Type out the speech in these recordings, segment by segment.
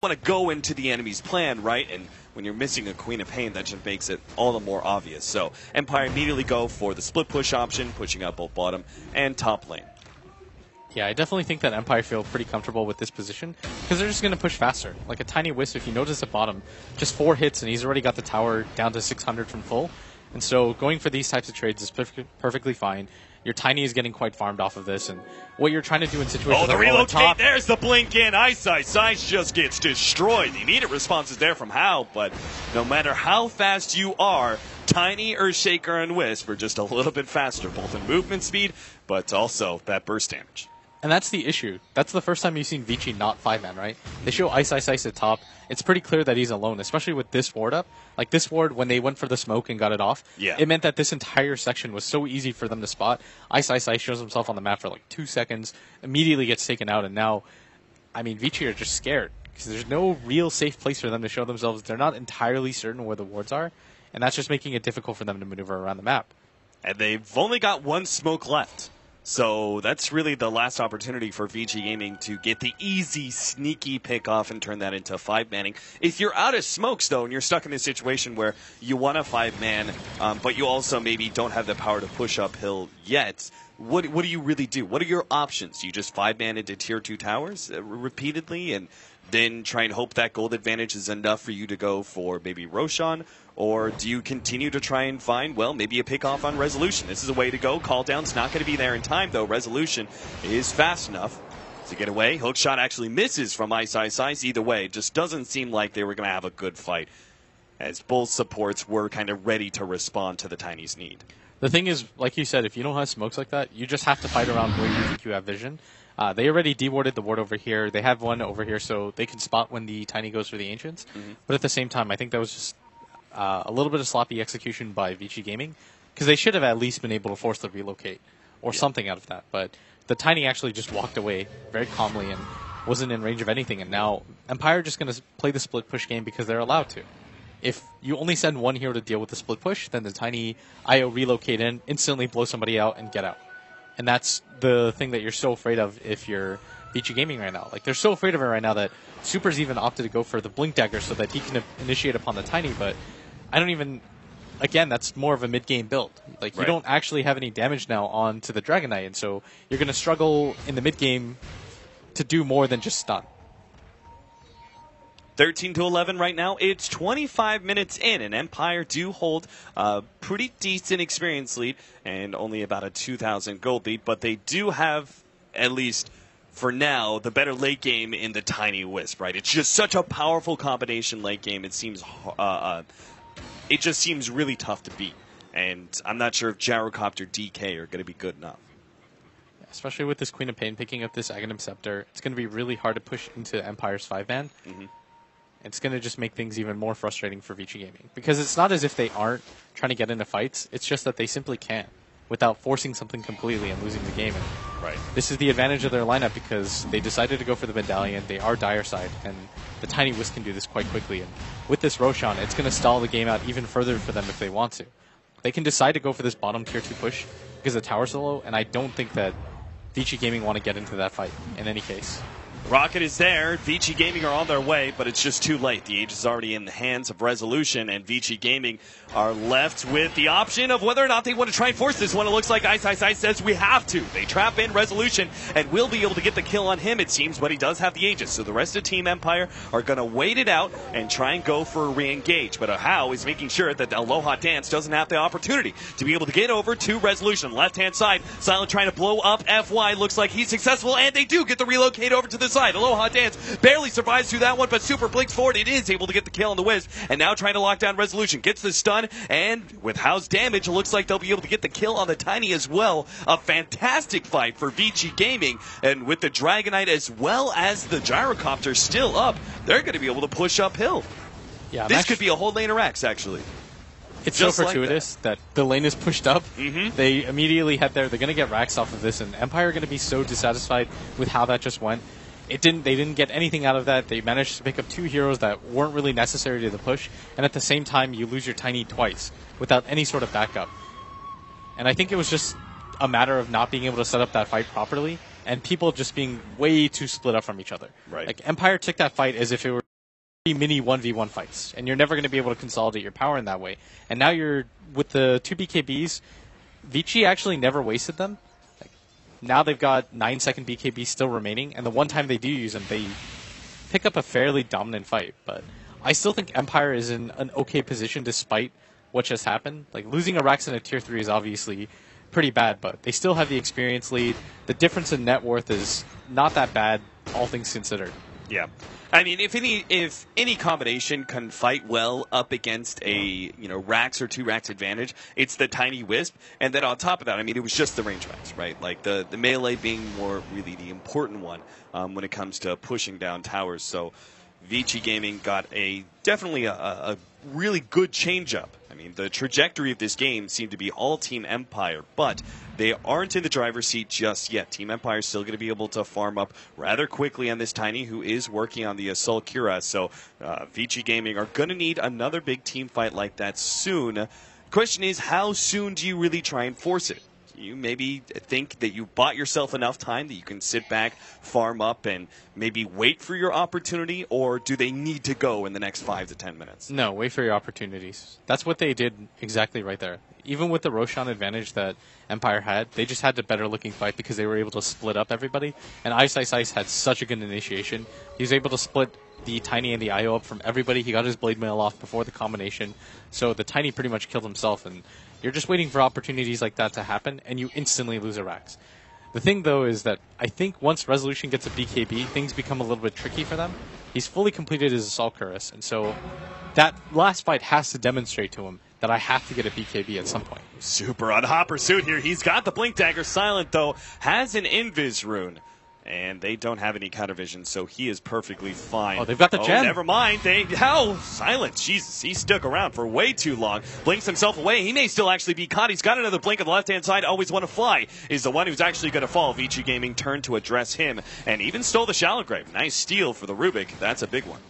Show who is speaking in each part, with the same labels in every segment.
Speaker 1: want to go into the enemy's plan, right? And when you're missing a Queen of Pain, that just makes it all the more obvious. So Empire immediately go for the split push option, pushing out both bottom and top lane.
Speaker 2: Yeah, I definitely think that Empire feel pretty comfortable with this position because they're just going to push faster. Like a Tiny Wisp, if you notice at bottom, just 4 hits and he's already got the tower down to 600 from full. And so going for these types of trades is perfectly fine. Your Tiny is getting quite farmed off of this, and what you're trying to do in situations
Speaker 1: the
Speaker 2: like
Speaker 1: relocate,
Speaker 2: top,
Speaker 1: there's the blink in. Ice just gets destroyed. The immediate response is there from Hao, but no matter how fast you are, Tiny, Earthshaker, and Wisp are just a little bit faster, both in movement speed, but also that burst damage.
Speaker 2: And that's the issue. That's the first time you've seen Vici not 5-man, right? They show Ice at top. It's pretty clear that he's alone, especially with this ward up. Like this ward, when they went for the smoke and got it off, it meant that this entire section was so easy for them to spot. Ice shows himself on the map for like 2 seconds, immediately gets taken out, and now, I mean, Vici are just scared because there's no real safe place for them to show themselves. They're not entirely certain where the wards are, and that's just making it difficult for them to maneuver around the map. And
Speaker 1: they've only got 1 smoke left. So that's really the last opportunity for Vici Gaming to get the easy, sneaky pick off and turn that into 5-manning. If you're out of smokes, though, and you're stuck in a situation where you want a 5-man, but you also maybe don't have the power to push uphill yet, what do you really do? What are your options? Do you just 5-man into tier 2 towers repeatedly and then try and hope that gold advantage is enough for you to go for maybe Roshan? Or do you continue to try and find, well, maybe a pick off on Resolution? This is a way to go. Call down's not going to be there in time, though. Resolution is fast enough to get away. Hookshot actually misses from Ice. Either way, it just doesn't seem like they were going to have a good fight, as both supports were kind of ready to respond to the Tiny's need.
Speaker 2: The thing is, like you said, if you don't have smokes like that, you just have to fight around where you think you have vision. They already dewarded the ward over here. They have one over here, so they can spot when the Tiny goes for the Ancients. But at the same time, I think that was just a little bit of sloppy execution by Vici Gaming, because they should have at least been able to force the relocate or something out of that. But the Tiny actually just walked away very calmly and wasn't in range of anything. And now Empire are just going to play the split push game because they're allowed to. If you only send one hero to deal with the split push, then the Tiny IO relocate in, instantly blow somebody out, and get out. And that's the thing that you're so afraid of if you're Vici Gaming right now. Like, they're so afraid of it right now that Super's even opted to go for the Blink Dagger so that he can initiate upon the Tiny, but I don't even... Again, that's more of a mid-game build. Like, you don't actually have any damage now on to the Dragon Knight, and so you're going to struggle in the mid-game to do more than just stun.
Speaker 1: 13-11 right now. It's 25 minutes in, and Empire do hold a pretty decent experience lead and only about a 2,000 gold lead, but they do have, at least for now, the better late game in the Tiny Wisp, right? It's just such a powerful combination late game. It seems, it just seems really tough to beat, and I'm not sure if Gyrocopter DK are going to be good enough.
Speaker 2: Especially with this Queen of Pain picking up this Aghanim Scepter, it's going to be really hard to push into Empire's 5-man. It's going to just make things even more frustrating for Vici Gaming. Because it's not as if they aren't trying to get into fights, it's just that they simply can't without forcing something completely and losing the game. And this is the advantage of their lineup because they decided to go for the Medallion, they are dire side, and the Tiny Wisp can do this quite quickly. And with this Roshan, it's going to stall the game out even further for them if they want to. They can decide to go for this bottom tier 2 push because the tower's so low, and I don't think that Vici Gaming want to get into that fight in any case.
Speaker 1: Rocket is there. Vici Gaming are on their way, but it's just too late. The Age is already in the hands of Resolution, and Vici Gaming are left with the option of whether or not they want to try and force this one. It looks like Ice says we have to. They trap in Resolution and will be able to get the kill on him, it seems, but he does have the Aegis. So the rest of Team Empire are going to wait it out and try and go for a re-engage. But Hao is making sure that Aloha Dance doesn't have the opportunity to be able to get over to Resolution. Left-hand side, Silent trying to blow up FY. Looks like he's successful, and they do get the relocate over to the side. Aloha Dance barely survives through that one, but Super blinks forward. It is able to get the kill on the Wisp, and now trying to lock down Resolution. Gets the stun, and with Hao's damage, it looks like they'll be able to get the kill on the Tiny as well. A fantastic fight for Vici Gaming, and with the Dragon Knight as well as the Gyrocopter still up, they're going to be able to push uphill.
Speaker 2: Yeah,
Speaker 1: this could be a whole lane of racks, actually.
Speaker 2: It's just so fortuitous that the lane is pushed up. They immediately head there. They're going to get racks off of this, and Empire are going to be so dissatisfied with how that just went. They didn't get anything out of that. They managed to pick up 2 heroes that weren't really necessary to the push, and at the same time, you lose your Tiny twice without any sort of backup. And I think it was just a matter of not being able to set up that fight properly, and people just being way too split up from each other. Like, Empire took that fight as if it were mini 1v1 fights, and you're never going to be able to consolidate your power in that way. And now you're with the 2 BKBs. Vici actually never wasted them. Like, now they've got 9-second BKB still remaining, and the one time they do use them, they pick up a fairly dominant fight. But I still think Empire is in an okay position despite what just happened. Like, losing a Rax in a tier 3 is obviously pretty bad, but they still have the experience lead. The difference in net worth is not that bad, all things considered.
Speaker 1: Yeah. I mean, if any combination can fight well up against a Rax or 2 Rax advantage, it's the Tiny Wisp. And then on top of that, I mean, it was just the range Rax, right? Like the melee being more really the important one when it comes to pushing down towers. So Vici Gaming got definitely a really good change-up. I mean, the trajectory of this game seemed to be all Team Empire, but they aren't in the driver's seat just yet. Team Empire is still going to be able to farm up rather quickly on this Tiny, who is working on the Assault Cura. So Vici Gaming are going to need another big team fight like that soon. Question is, how soon do you really try and force it? You maybe think that you bought yourself enough time that you can sit back, farm up, and maybe wait for your opportunity, or do they need to go in the next 5 to 10 minutes?
Speaker 2: No, wait for your opportunities. That's what they did exactly right there. Even with the Roshan advantage that Empire had, they just had a better looking fight because they were able to split up everybody. And Ice had such a good initiation. He was able to split the Tiny and the IO up from everybody. He got his Blade Mail off before the combination. So the Tiny pretty much killed himself, and you're just waiting for opportunities like that to happen, and you instantly lose a Rax. The thing, though, is that I think once Resolution gets a BKB, things become a little bit tricky for them. He's fully completed his Assault Cuirass, and so that last fight has to demonstrate to him that I have to get a BKB at some point.
Speaker 1: Super on Hot Pursuit here. He's got the Blink Dagger. Silent, though, has an Invis rune. And they don't have any counter vision, so he is perfectly fine.
Speaker 2: Oh, they've got the gem.
Speaker 1: Never mind. Silent. Jesus, he stuck around for way too long. Blinks himself away. He may still actually be caught. He's got another blink on the left-hand side. Always want to fly is the one who's actually going to fall. Vici Gaming turned to address him and even stole the Shallow Grave. Nice steal for the Rubik. That's a big one.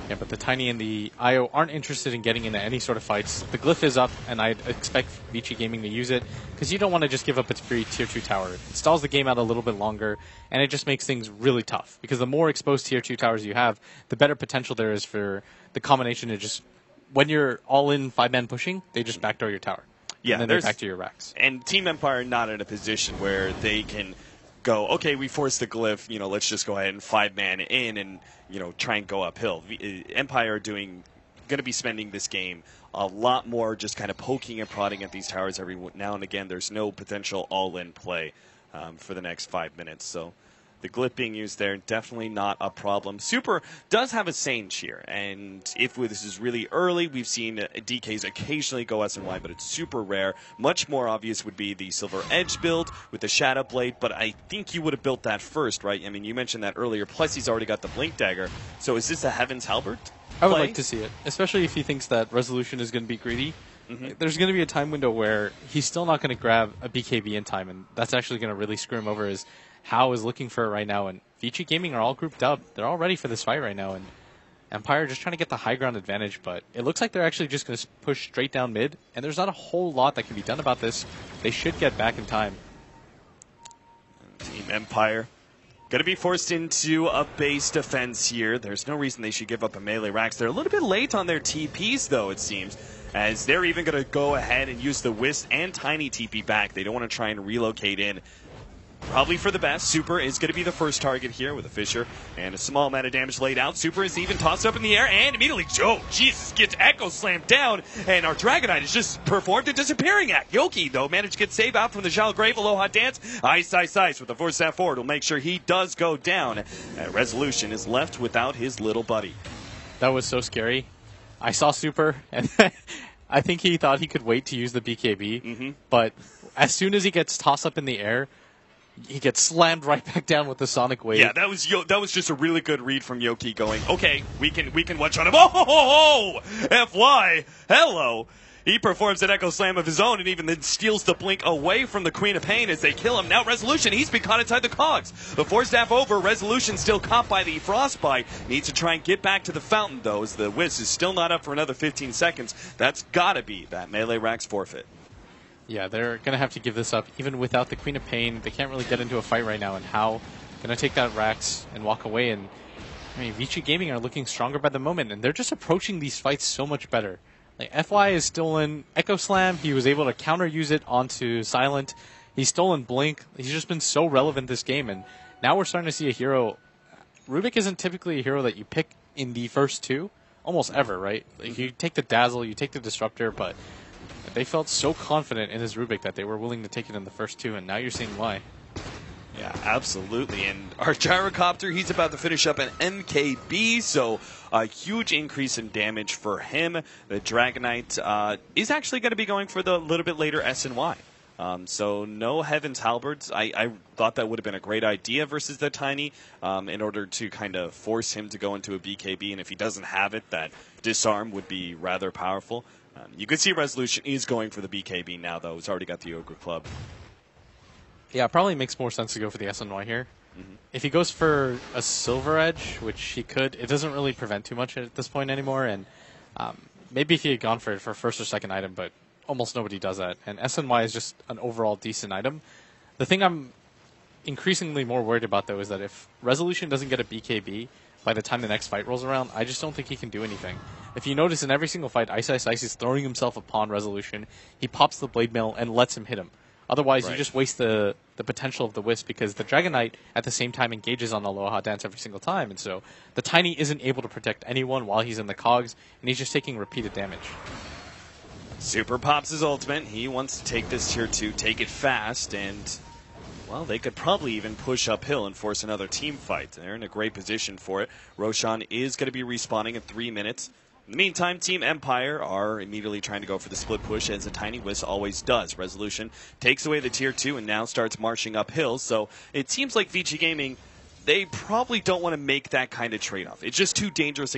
Speaker 2: Yeah, but the Tiny and the IO aren't interested in getting into any sort of fights. The Glyph is up, and I expect Vici Gaming to use it, because you don't want to just give up its free Tier 2 tower. It stalls the game out a little bit longer, and it just makes things really tough, because the more exposed Tier 2 towers you have, the better potential there is for the combination to just, when you're all in 5-man pushing, they just backdoor your tower.
Speaker 1: Yeah,
Speaker 2: and then they back to your Rax.
Speaker 1: And Team Empire not in a position where they can go, okay, we forced the Glyph, let's just go ahead and 5-man in and, try and go uphill. Empire are going to be spending this game a lot more just kind of poking and prodding at these towers every now and again. There's no potential all-in play for the next 5 minutes. So the Glyph being used there, definitely not a problem. Super does have a Sage here, and if this is really early, we've seen DKs occasionally go SNY, but it's super rare. Much more obvious would be the Silver Edge build with the Shadow Blade, but I think you would have built that first, right? I mean, you mentioned that earlier, plus he's already got the Blink Dagger, so is this a Heaven's Halberd
Speaker 2: I would like to see it, especially if he thinks that Resolution is going to be greedy. Mm-hmm. There's going to be a time window where he's still not going to grab a BKB in time, and that's actually going to really screw him over. As Hao is looking for it right now, and Vici Gaming are all grouped up. They're all ready for this fight right now, and Empire just trying to get the high ground advantage, but it looks like they're actually just going to push straight down mid, and there's not a whole lot that can be done about this. They should get back in time.
Speaker 1: Team Empire going to be forced into a base defense here. There's no reason they should give up a melee Rax. They're a little bit late on their TPs, though, it seems, as they're even going to go ahead and use the Wisp and Tiny TP back. They don't want to try and relocate in. Probably for the best. Super is going to be the first target here with a Fissure and a small amount of damage laid out. Super is even tossed up in the air and immediately, Jesus, gets Echo slammed down, and our Dragonite is just performed a disappearing act. Yoki, though, managed to get saved out from the Shallow Grave. Aloha Dance. Ice with the force step forward will make sure he does go down. And Resolution is left without his little buddy.
Speaker 2: That was so scary. I saw Super, and I think he thought he could wait to use the BKB, but as soon as he gets tossed up in the air, he gets slammed right back down with the Sonic Wave.
Speaker 1: Yeah, that was just a really good read from Yoki going, okay, we can one-shot him. Oh, FY, hello. He performs an Echo Slam of his own and even then steals the Blink away from the Queen of Pain as they kill him. Now Resolution, he's been caught inside the cogs. The Force Staff over, Resolution still caught by the Frostbite. Needs to try and get back to the fountain, though, as the Wisp is still not up for another 15 seconds. That's gotta be that melee Rax forfeit.
Speaker 2: Yeah, they're going to have to give this up. Even without the Queen of Pain, they can't really get into a fight right now. And Hao going to take that Rax and walk away. And I mean, Vici Gaming are looking stronger by the moment, and they're just approaching these fights so much better. Like, FY is still in Echo Slam. He was able to counter-use it onto Silent. He's stolen Blink. He's just been so relevant this game, and now we're starting to see a hero. Rubik isn't typically a hero that you pick in the first two, almost ever, right? Like, you take the Dazzle, you take the Disruptor, but they felt so confident in his Rubik that they were willing to take it in the first two, and now you're seeing why.
Speaker 1: Yeah, absolutely. And our Gyrocopter, he's about to finish up an MKB, so a huge increase in damage for him. The Dragonite is actually going to be going for the little bit later SNY. So no Heaven's Halberds. I thought that would have been a great idea versus the Tiny in order to kind of force him to go into a BKB, and if he doesn't have it, that Disarm would be rather powerful. You could see Resolution is going for the BKB now, though. He's already got the Ogre Club.
Speaker 2: Yeah, it probably makes more sense to go for the SNY here. If he goes for a Silver Edge, which he could, it doesn't really prevent too much at this point anymore, and maybe if he had gone for it for first or second item, but almost nobody does that. And SNY is just an overall decent item. The thing I'm increasingly more worried about, though, is that if Resolution doesn't get a BKB by the time the next fight rolls around, I just don't think he can do anything. If you notice, in every single fight, Ice is throwing himself upon Resolution. He pops the Blade Mail and lets him hit him. Otherwise, you just waste the potential of the Wisp, because the Dragonite at the same time engages on Aloha Dance every single time. And so the Tiny isn't able to protect anyone while he's in the cogs, and he's just taking repeated damage.
Speaker 1: Super pops his ultimate. He wants to take this tier 2, take it fast, and, well, they could probably even push uphill and force another team fight. They're in a great position for it. Roshan is going to be respawning in 3 minutes. In the meantime, Team Empire are immediately trying to go for the split push, as the Tiny Wisp always does. Resolution takes away the tier 2 and now starts marching uphill. So it seems like Vici Gaming, they probably don't want to make that kind of trade-off. It's just too dangerous